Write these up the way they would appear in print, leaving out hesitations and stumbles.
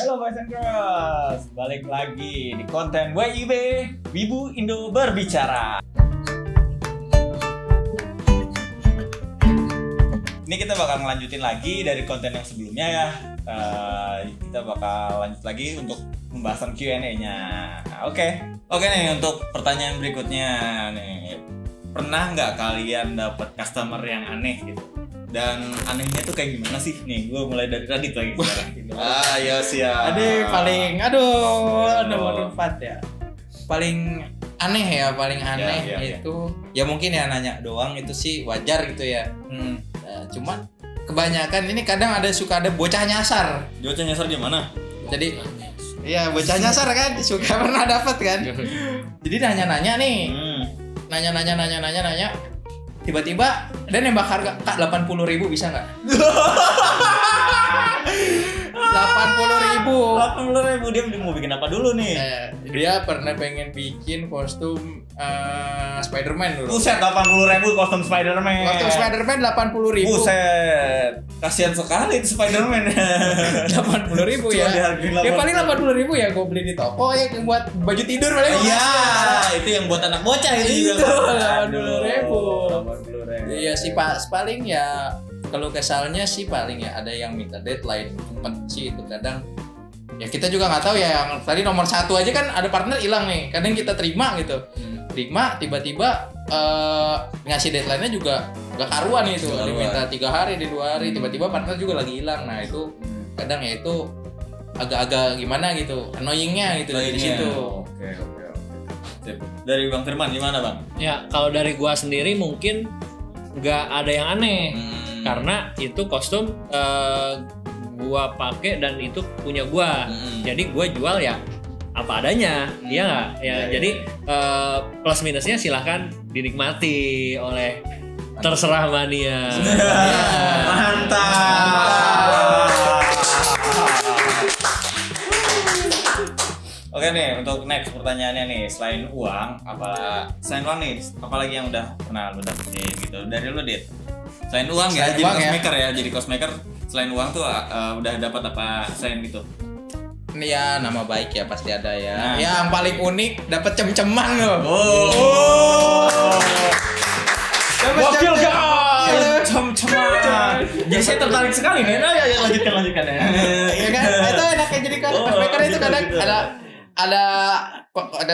Halo Boys and Girls, balik lagi di konten WIB, Wibu Indo Berbicara. Ini kita bakal ngelanjutin lagi dari konten yang sebelumnya ya. Kita bakal lanjut lagi untuk pembahasan Q&A-nya. Oke nih, untuk pertanyaan berikutnya nih. Pernah nggak kalian dapat customer yang aneh gitu? Dan anehnya tuh kayak gimana sih? Nih, gue mulai dari Radit lagi sekarang. Ya siap. Nomor 4 ya. Paling aneh itu ya mungkin ya nanya doang itu sih wajar gitu ya. Cuma kebanyakan ini kadang suka ada bocah nyasar. Bocah nyasar gimana? Jadi iya bocah nyasar kan suka pernah dapat kan. Jadi nanya-nanya nih. Nanya. Tiba-tiba ada nembak harga, Kak 80.000 bisa nggak? 80.000 dia mau bikin apa dulu nih? Dia pernah pengen bikin kostum Spider-Man dulu. Buset, 80.000 kostum Spider-Man. Kostum Spider-Man 80.000. Buset, kasihan sekali itu Spider-Man. 80.000 ya. Ya paling 80.000 ya gue beli di toko ya buat baju tidur paling. Iya, itu yang buat anak bocah itu juga. 80.000. Iya sih Pak, paling ya kalau kesalnya sih paling ya ada yang minta deadline cepet sih itu kadang. Ya kita juga nggak tahu ya, yang tadi nomor 1 aja kan ada partner hilang nih, kadang kita terima gitu. Terima tiba-tiba ngasih deadline-nya juga gak karuan itu. Ada minta 3 hari, di 2 hari, tiba-tiba partner juga lagi hilang. Nah itu kadang ya itu agak-agak gimana gitu, annoying-nya gitu dari situ. Oke. Dari Bang Firman gimana Bang? Ya kalau dari gua sendiri mungkin nggak ada yang aneh karena itu kostum gua pakai dan itu punya gua. Jadi gua jual ya apa adanya, iya nggak? Ya, jadi plus minusnya silahkan dinikmati oleh terserah mania. Mantap. Oke nih, untuk next pertanyaannya nih, selain uang nih, apalagi yang udah pernah lu dapetin gitu dari lu Dit? Selain uang ya, jadi cosmaker ya, jadi cosmaker selain uang tuh udah dapat apa selain itu? Ya nama baik ya pasti ada ya. Nah, yang paling unik dapat cem-ceman loh. Wakil guys, cem-ceman. Jadi saya tertarik sekali nih. Ya lanjutkan ya. Ya kan, itu enaknya jadi cosmaker itu kadang ada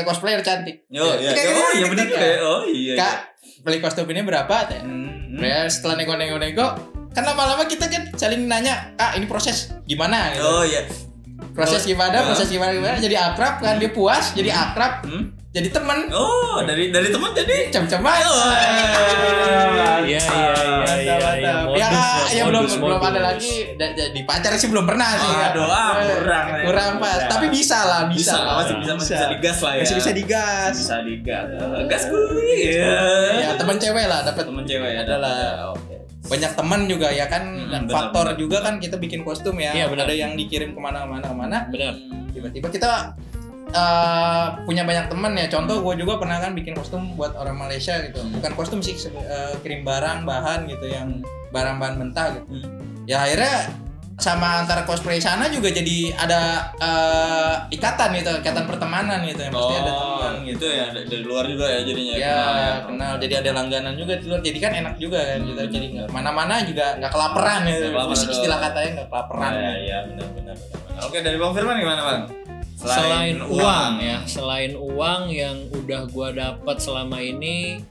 cosplayer cantik. Iya benar ya. Kak, beli kostum ini berapa? Ya setelah nego, kan lama-lama kita kan saling nanya, Kak ini proses gimana? Gitu. Oh iya. Proses gimana? Jadi akrab kan, dia puas, jadi akrab, jadi teman. Oh, dari teman jadi cem-ceman. Iya. Ya belum ada lagi. Di pacar sih belum pernah sih. Kurang pas. Tapi bisa lah. Masih bisa digas lah ya. Masih bisa digas. Gas gue. Ya teman cewek lah, dapat teman cewek ya. Adalah. Banyak teman juga ya kan, faktor benar. Juga kan kita bikin kostum ya. Iya, ada yang dikirim kemana. Benar. Tiba-tiba kita punya banyak teman ya. Contoh gue juga pernah kan bikin kostum buat orang Malaysia gitu. Bukan kostum sih, kirim bahan gitu yang barang-bahan mentah gitu. Ya akhirnya sama antara cosplay sana juga jadi ada ikatan pertemanan gitu ya. Pasti ada teman gitu ya, dari luar juga ya jadinya. Ya kenal, jadi ada langganan juga di luar. Jadi kan enak juga kan gitu. Jadi nggak mana-mana juga nggak kelaparan gitu. Istilah katanya nggak kelaparan. Iya benar. Oke, dari Bang Firman gimana Bang? Selain uang ya, selain uang yang udah gua dapat selama ini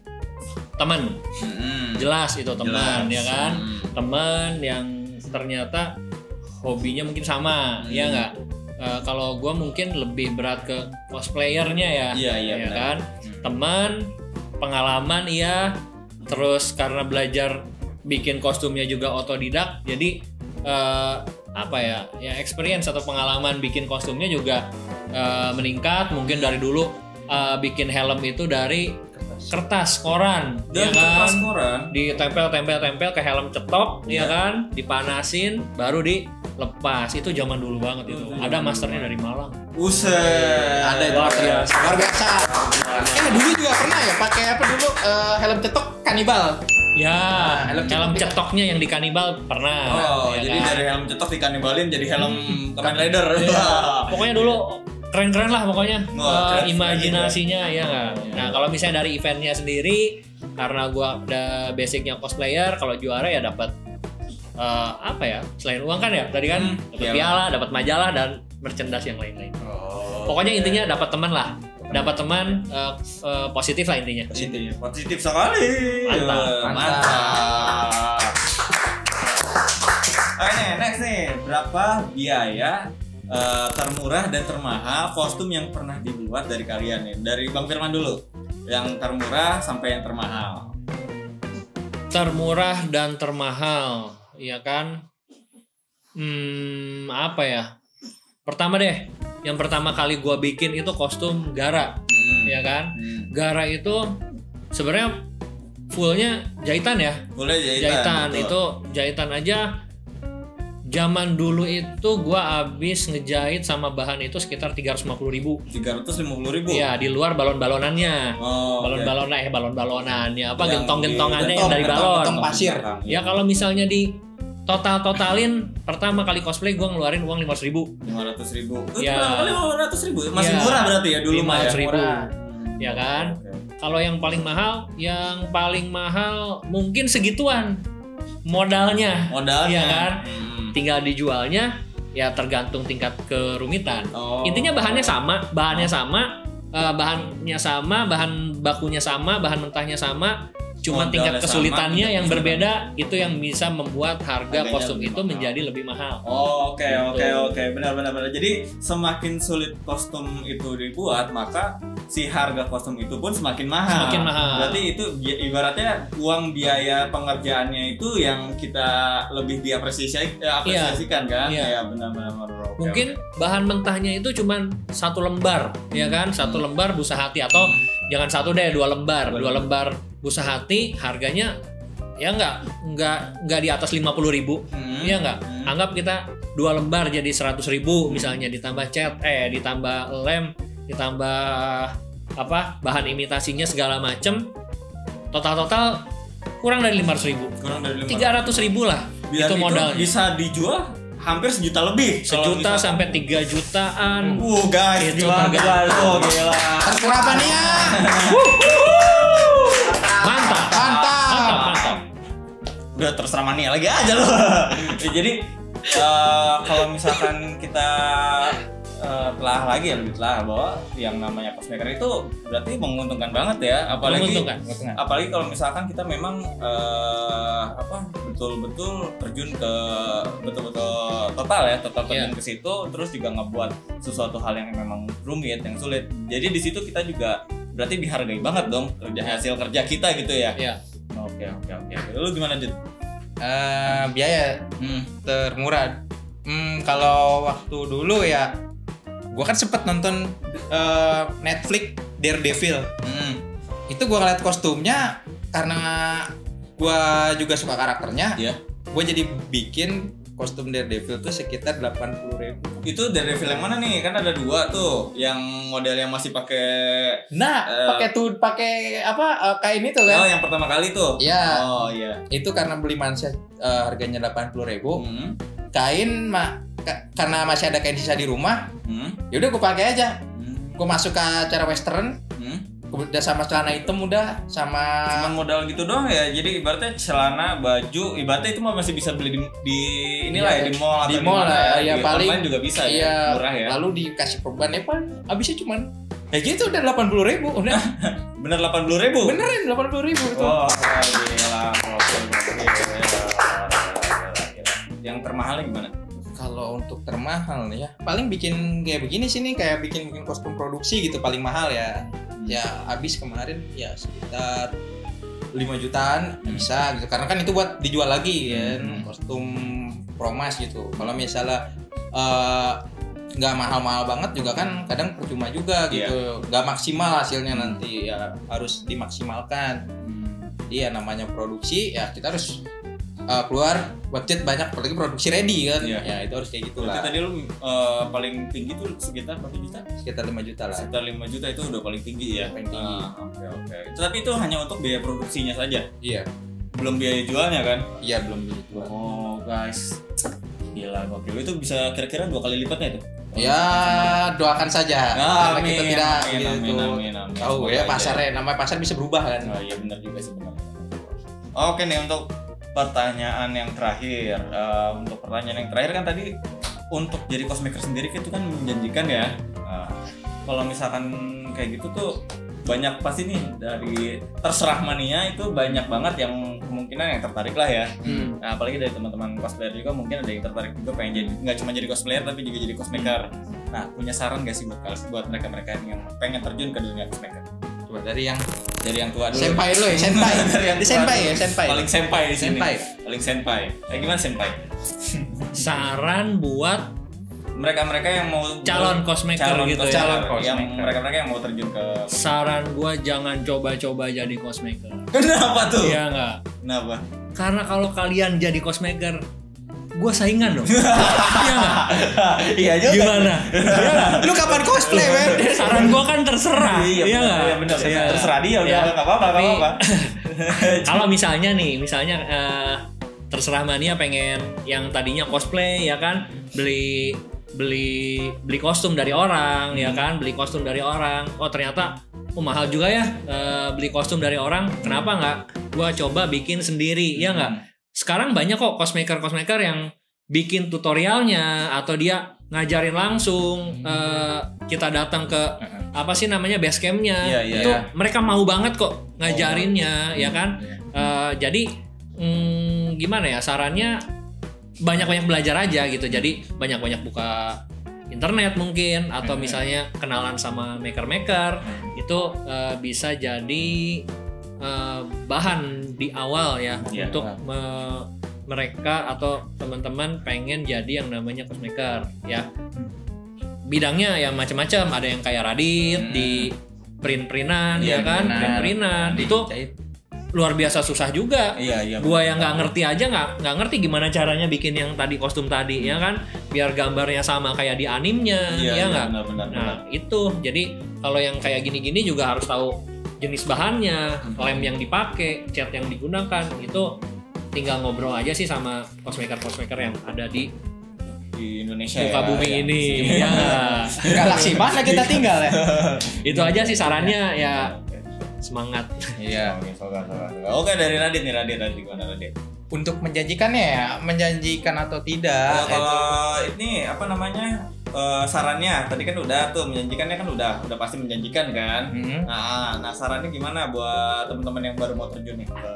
teman. Jelas itu teman ya kan. Teman yang ternyata hobinya mungkin sama, ya nggak? Kalau gue mungkin lebih berat ke cosplayernya ya, ya kan? Teman, pengalaman iya, terus karena belajar bikin kostumnya juga otodidak, jadi ya experience atau pengalaman bikin kostumnya juga meningkat. Mungkin dari dulu bikin helm itu dari kertas koran, ya kan? Ditempel ke helm cetok, ya kan? Dipanasin, baru dilepas. Itu zaman dulu banget itu. Ada masternya dari Malang. Buset. Ada luar biasa. Dulu juga pernah ya pakai apa dulu helm cetok kanibal. Ya, helm cetoknya yang di kanibal pernah. Oh, ya jadi kan? dari helm cetok dikanibalin jadi helm Kamen Rider. Pokoknya dulu keren-keren lah pokoknya. Keren, Imajinasinya ya nggak. Nah kalau misalnya dari eventnya sendiri, karena gua ada basicnya cosplayer, kalau juara ya dapat apa ya? Selain uang kan ya, tadi kan dapat piala, dapat majalah dan merchandise yang lain-lain. Pokoknya intinya dapat teman lah. Dapat teman positif lah intinya. Positif sekali. Mantap. Oke, next nih, berapa biaya termurah dan termahal kostum yang pernah dibuat dari kalian nih? Dari Bang Firman dulu. Yang termurah sampai yang termahal. Termurah dan termahal, ya kan? Apa ya? Pertama deh, yang pertama kali gua bikin itu kostum Gara, ya kan? Gara itu sebenarnya fullnya jahitan ya. Boleh jahitan. Itu jahitan aja. Zaman dulu itu gua habis ngejahit sama bahan itu sekitar 350.000. 350.000. Iya, di luar balon-balonannya. Balon-balonannya apa gentong-gentongannya yang dari balon. Gentong pasir. Ya kalau misalnya di totalin pertama kali cosplay gua ngeluarin uang 500.000. 500.000. Ya. Pertama kali 500.000. Masih murah berarti ya dulu mah ya. 500.000. Ya kan? Kalau yang paling mahal mungkin segituan modalnya. Modalnya. Ya kan? Tinggal dijualnya ya tergantung tingkat kerumitan. Intinya bahannya sama, bahan bakunya sama, bahan mentahnya sama, cuma tingkat kesulitannya yang berbeda itu yang bisa membuat harga kostum itu menjadi lebih mahal. Oke, benar. Jadi semakin sulit kostum itu dibuat, maka si harga kostum itu pun semakin mahal. Berarti itu ibaratnya uang biaya pengerjaannya itu yang kita lebih diapresiasikan kan? Iya, benar. Mungkin bahan mentahnya itu cuma 1 lembar, ya kan? 1 lembar busa hati atau jangan 1 deh, 2 lembar. 2 lembar busa hati harganya ya nggak di atas 50.000, ya nggak. Anggap kita 2 lembar jadi 100.000 misalnya, ditambah cat, ditambah lem, ditambah apa bahan imitasinya segala macem, total kurang dari 500.000. 300.000 lah. Biar itu modalnya. Bisa dijual hampir sejuta lebih. Sejuta sampai 3 jutaan. Guys, gila. Terserah apa nih ya? Mantap. Udah terserah mania lagi aja loh. Jadi kalau misalkan kita telah bahwa yang namanya cosmaker itu berarti menguntungkan banget ya, apalagi kalau misalkan kita memang betul-betul terjun ke total terjun ke situ, terus juga ngebuat sesuatu hal yang memang rumit, yang sulit. Jadi di situ kita juga berarti dihargai banget dong hasil kerja kita gitu ya. Iya. Oke. Lu gimana, Jud? Biaya termurah. Kalau waktu dulu ya gua kan sempet nonton Netflix Daredevil. Itu gua ngeliat kostumnya karena gua juga suka karakternya. Gua jadi bikin kostum Daredevil tuh sekitar 80.000. Itu Daredevil yang mana nih? Kan ada 2 tuh, yang model yang masih pakai pakai apa kain itu kan? Oh, yang pertama kali tuh. Iya. Oh iya. Itu karena beli manset harganya 80.000. Kain karena masih ada kain sisa di rumah. Ya udah gue pakai aja. Gue masuk ke acara western. Udah sama celana hitam udah sama cuman modal gitu doang ya. Jadi ibaratnya celana, baju, ibaratnya itu masih bisa beli di inilah ya, di mall atau di mall lah ya, paling online juga bisa ya, murah ya. Lalu dikasih perban ya Pak, habisnya cuman ya gitu udah 80.000 udah. Bener 80.000? Beneran 80.000 itu. Oh, gila. Yang termahalnya gimana? Kalau untuk termahal nih ya, paling bikin kayak begini sih nih, kayak bikin kostum produksi gitu paling mahal ya. Ya habis kemarin ya sekitar 5 jutaan bisa gitu, karena kan itu buat dijual lagi kan, kostum promas gitu. Kalau misalnya nggak mahal-mahal banget juga kan kadang percuma juga gitu, nggak maksimal hasilnya nanti ya, harus dimaksimalkan. Iya, namanya produksi ya kita harus keluar budget banyak, apalagi produksi ready kan. Ya itu harus kayak gitulah. Tadi lu paling tinggi tuh sekitar berapa juta? Sekitar 5 juta lah. Sekitar 5 juta itu udah paling tinggi ya. Paling tinggi. Oke. Tapi itu hanya untuk biaya produksinya saja. Iya. belum biaya jualnya kan? Iya, belum biaya jual. Oh guys, gila gokil. Itu bisa kira-kira 2 kali lipatnya itu? Ya doakan saja karena kita tidak amin. tahu ya pasarnya, namanya pasar bisa berubah kan. Oh iya benar juga sebenarnya. Oke nih untuk pertanyaan yang terakhir. Untuk pertanyaan yang terakhir kan tadi untuk jadi cosmaker sendiri itu kan menjanjikan ya. Kalau misalkan kayak gitu tuh banyak pasti nih dari terserah mania itu banyak banget yang kemungkinan yang tertarik lah ya. Nah, apalagi dari teman-teman cosplayer juga mungkin ada yang tertarik juga pengen jadi nggak cuma jadi cosplayer tapi juga jadi cosmaker. Nah, punya saran nggak sih buat mereka-mereka yang pengen terjun ke dunia cosmaker? Coba dari yang tua dulu. senpai dulu ya, senpai. Di senpai ya, senpai. Paling senpai di sini. Senpai. Paling senpai. Gimana senpai? Saran buat mereka yang mau calon cosmaker gitu ya. Yang mereka yang mau terjun ke. Saran gua jangan coba-coba jadi cosmaker. Kenapa tuh? Iya enggak? Kenapa? Karena kalau kalian jadi cosmaker, gua saingan dong. Iya enggak? Iya juga. Gimana? Iya enggak? Lu kapan cosplay, men? Saran gua kan terserah. Iya enggak? Iya benar. Terserah dia udah enggak apa-apa. Kalau misalnya terserah mania pengen yang tadinya cosplay ya kan, beli kostum dari orang ya kan, beli kostum dari orang. Oh ternyata mahal juga ya beli kostum dari orang. Kenapa nggak gua coba bikin sendiri ya nggak? Sekarang banyak kok cosmaker yang bikin tutorialnya atau dia ngajarin langsung. Kita datang ke apa sih namanya base campnya itu mereka mau banget kok ngajarinnya ya kan. Jadi gimana ya sarannya, banyak-banyak belajar aja gitu. Jadi banyak-banyak buka internet mungkin atau misalnya kenalan sama maker itu bisa jadi bahan di awal ya untuk mereka atau teman-teman pengen jadi yang namanya cosmaker ya. Bidangnya ya macam-macam, ada yang kayak Radit di print-printan ya kan, print-printan itu luar biasa susah juga. Iya. Gua yang nggak ngerti aja nggak ngerti gimana caranya bikin yang tadi kostum tadi ya kan, biar gambarnya sama kayak di animenya ya nggak. Nah itu jadi kalau yang kayak gini-gini juga harus tahu jenis bahannya, lem yang dipakai, cat yang digunakan. Itu tinggal ngobrol aja sih sama cosmaker yang ada di Indonesia muka bumi ini ya. Galaksi mana kita tinggal ya. Itu aja sih sarannya ya. Semangat. Iya. Oke, dari Radit gimana Radit? Untuk menjanjikannya ya, menjanjikan atau tidak? Kalau ini apa namanya? Sarannya tadi kan udah tuh, menjanjikannya kan udah pasti menjanjikan kan. Nah sarannya gimana buat teman-teman yang baru mau terjun nih ke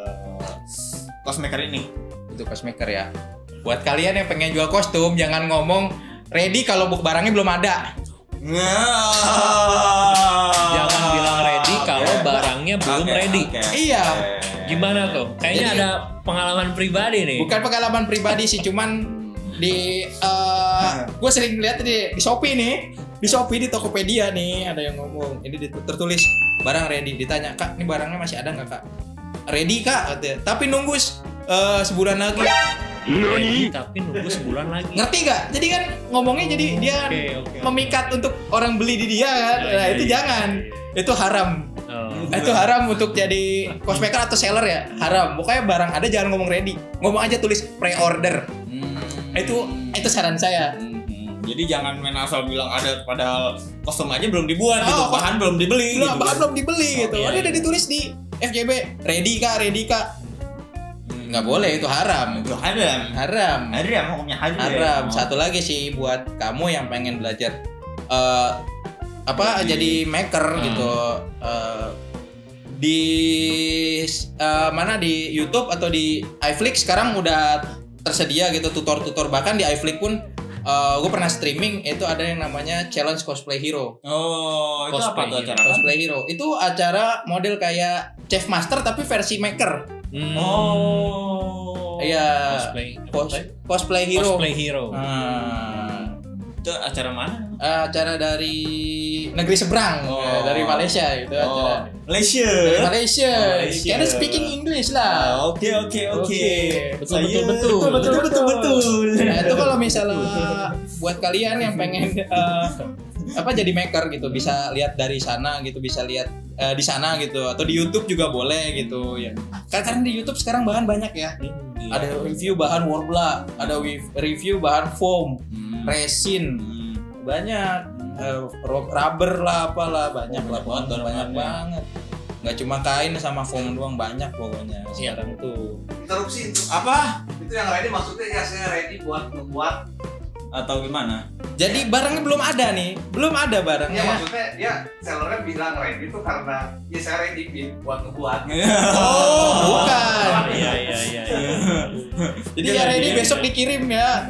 cosmaker ini? Untuk cosmaker ya. Buat kalian yang pengen jual kostum, jangan ngomong ready kalau barangnya belum ada. Jangan bilang ready kalau barangnya belum ready. Iya. Gimana tuh? Kayaknya jadi, ada pengalaman pribadi nih. Bukan pengalaman pribadi sih, cuman di gue sering lihat di Shopee nih. Di Shopee, di Tokopedia nih ada yang ngomong, ini tertulis barang ready. Ditanya, "Kak, ini barangnya masih ada nggak, Kak?" "Ready, Kak," katanya. "Tapi nunggu sebulan lagi." Tapi nunggu sebulan lagi. Ngerti gak? Jadi kan ngomongnya jadi dia memikat untuk orang beli di dia kan. Nah itu jangan. Itu haram. Itu haram untuk jadi cosmaker atau seller ya. Haram. Pokoknya barang ada jangan ngomong ready. Ngomong aja tulis pre-order. Itu saran saya. Jadi jangan main asal bilang ada padahal kostum aja belum dibuat gitu. Bahan belum dibeli gitu. Bahan belum dibeli gitu. Ada udah ditulis di FJB, ready Kak. Nggak boleh, itu haram. Itu haram hukumnya haram. Satu lagi sih buat kamu yang pengen belajar jadi maker gitu, di mana di YouTube atau di iFlix sekarang udah tersedia gitu tutor, bahkan di iFlix pun gue pernah streaming, itu ada yang namanya Challenge Cosplay Hero. Oh, itu apa tuh acara? Cosplay Hero itu acara model kayak Chef Master tapi versi maker. Iya. Cosplay Hero. Itu acara mana? Acara dari negeri seberang, dari Malaysia itu acara. Dari Malaysia. Can you speaking English lah? Oke. Betul. Nah, itu kalau misalnya buat kalian yang pengen jadi maker gitu, bisa lihat dari sana gitu, bisa lihat di sana gitu, atau di YouTube juga boleh gitu ya. Karena di YouTube sekarang bahan banyak ya. Ada review bahan Worbla, ada review bahan foam, resin, banyak, rubber lah apalah, banyak lah, banyak banget. Nggak cuma kain sama foam doang, banyak pokoknya sekarang tuh. Interupsi itu Apa? Itu yang ready maksudnya ya saya ready buat membuat Atau gimana? Jadi barangnya belum ada nih, belum ada barangnya. ya maksudnya ya sellernya bilang ready itu karena ya saya ready buat ngebuat. Oh, bukan. Iya. Jadi ya ready besok dikirim ya.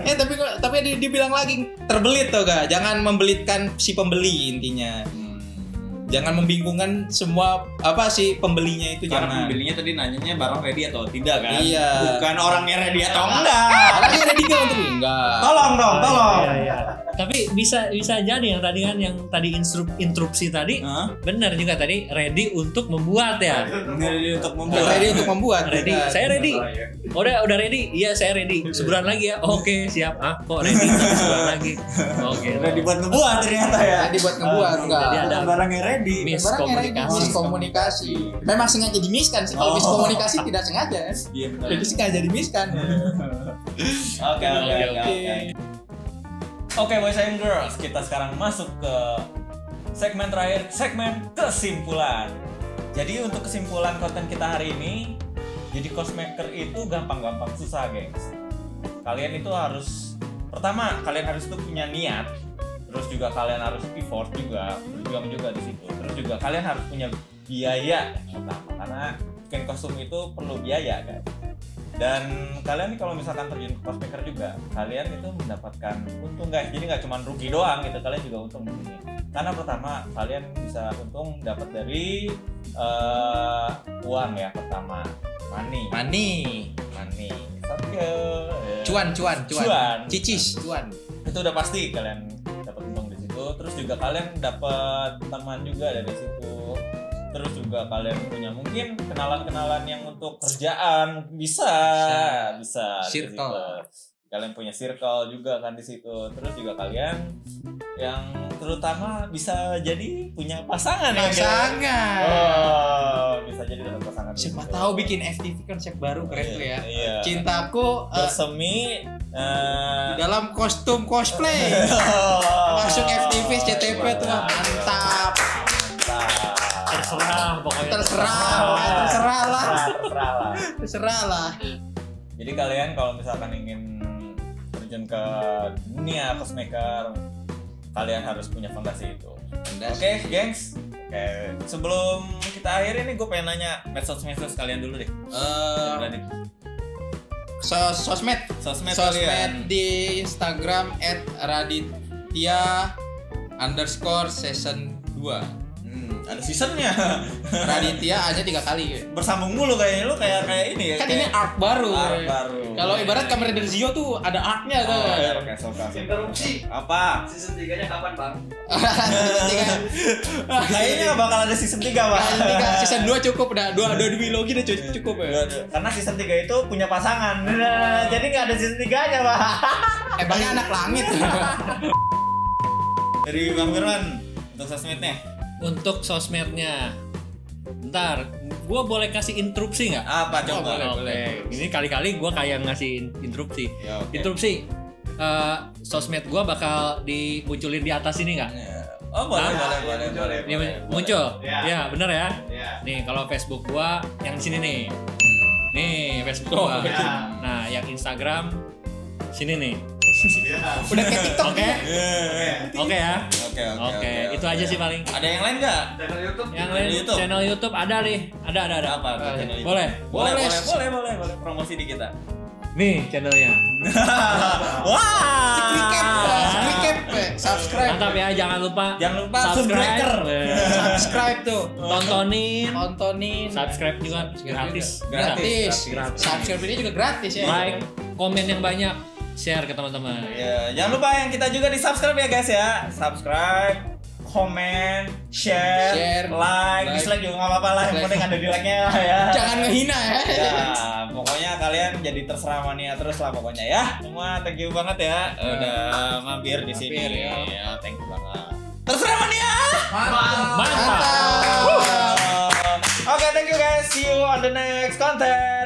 Tapi dibilang lagi terbelit tuh gak? Jangan membelitkan si pembeli intinya. Jangan membingungkan semua pembelinya itu. Karena jangan. pembelinya tadi nanyanya barang ready atau tidak kan? Iya. Bukan orangnya ready atau enggak. Orangnya ready nggak untuk enggak. Tolong dong, tolong. Iya. Tapi bisa jadi yang tadi instruksi tadi benar juga tadi ready untuk membuat ya. Ready untuk membuat. Ready untuk membuat. Ready, bukan. saya ready. Udah ready? Iya, saya ready. Sebulan lagi ya. Oke, siap. Kok ready sebulan lagi? Oke. Ready buat ngebuat ternyata ya. Ready buat ngebuat enggak. Jadi ada barangnya ready. Miskomunikasi. Memang sengaja dimiskan sih. Kalau miskomunikasi tidak sengaja. Iya benar. Jadi sengaja dimiskan. Oke. Oke, boys and girls, kita sekarang masuk ke segmen terakhir, segmen kesimpulan. Jadi untuk kesimpulan konten kita hari ini, jadi cosmaker itu gampang-gampang susah, gengs. Kalian itu harus, pertama kalian harus tuh punya niat, terus juga kalian harus effort juga, berjuang juga di situ. Terus juga kalian harus punya biaya yang pertama, karena bikin kostum itu perlu biaya kan. Dan kalian nih kalau misalkan terjun ke cosmaker juga, kalian itu mendapatkan untung guys. Jadi nggak cuma rugi doang gitu, kalian juga untung di sini. Karena pertama kalian bisa untung dapat dari uang ya pertama, money. Cuan. Cicis. Cuan. Itu udah pasti kalian dapat untung di situ. Terus juga kalian dapat teman juga dari situ. Terus juga kalian punya mungkin kenalan-kenalan yang untuk kerjaan bisa. Circle. Kalian punya circle juga kan di situ. Terus juga kalian yang terutama bisa jadi punya pasangan. Bisa jadi dapat pasangan. Siapa tahu bikin FTV konsep baru keren tuh ya. Iya. Cintaku bersemi dalam kostum cosplay. Masuk FTV CTP tuh mantap. Terserah lah. Jadi kalian kalau misalkan ingin terjun ke dunia cosmaker, kalian harus punya fondasi itu. Oke, gengs. Oke, sebelum kita akhiri nih, gue pengen nanya medsos kalian dulu deh. Sosmed kalian. di Instagram @raditya_season2. Ada seasonnya. Raditya aja 3 kali. Bersambung mulu kayaknya lu kayak ini ya. Kan ini art baru. Kalau ibarat kamera dari Zio tuh ada artnya tuh. Oke, soka. Interupsi. Apa? Season 3-nya kapan, Bang? Kayaknya bakal ada season 3, Bang. Season 2 cukup udah. 2 biologi udah cukup ya. Karena season 3 itu punya pasangan. Jadi enggak ada season 3-nya, Bang. Emangnya anak langit. Dari Bang Firman untuk sosmednya. Untuk sosmednya, bentar, gue boleh kasih interupsi nggak? Apa coba? Boleh. Ini kali-kali gue kayak ngasih interupsi. Ya, okay. Interupsi, sosmed gue bakal dimunculin di atas ini nggak? Oh boleh. Ini muncul? Ya. Bener ya? Ya. Nih kalau Facebook gue yang di sini nih. Nih Facebook gue. Ya. Nah yang Instagram sini nih. Udah kayak TikTok. Oke ya. Oke. Itu aja sih paling. Ada yang lain nggak? Channel YouTube. Yang lain channel YouTube ada nih. Ada. Apa? Channel YouTube? Boleh. Boleh. Promosi di kita. Nih channelnya. Wah. Recap. Subscribe. Mantap ya, jangan lupa subscribe. Subscribe tuh. Tontonin. Subscribe juga gratis. Subscribe ini juga gratis ya. Like, komen yang banyak, share ke teman-teman. Ya, jangan lupa yang kita juga di subscribe ya guys ya. Subscribe, komen, share, like, dislike juga nggak apa-apa lah. Yang penting ada di like-nya ya. Jangan ngehina ya. Ya, pokoknya kalian jadi terserah mania terus lah pokoknya ya. Semua thank you banget ya udah mampir di sini. Ya. Ya, thank you banget. Terserah mania. Mantap. Oke, thank you guys. See you on the next content.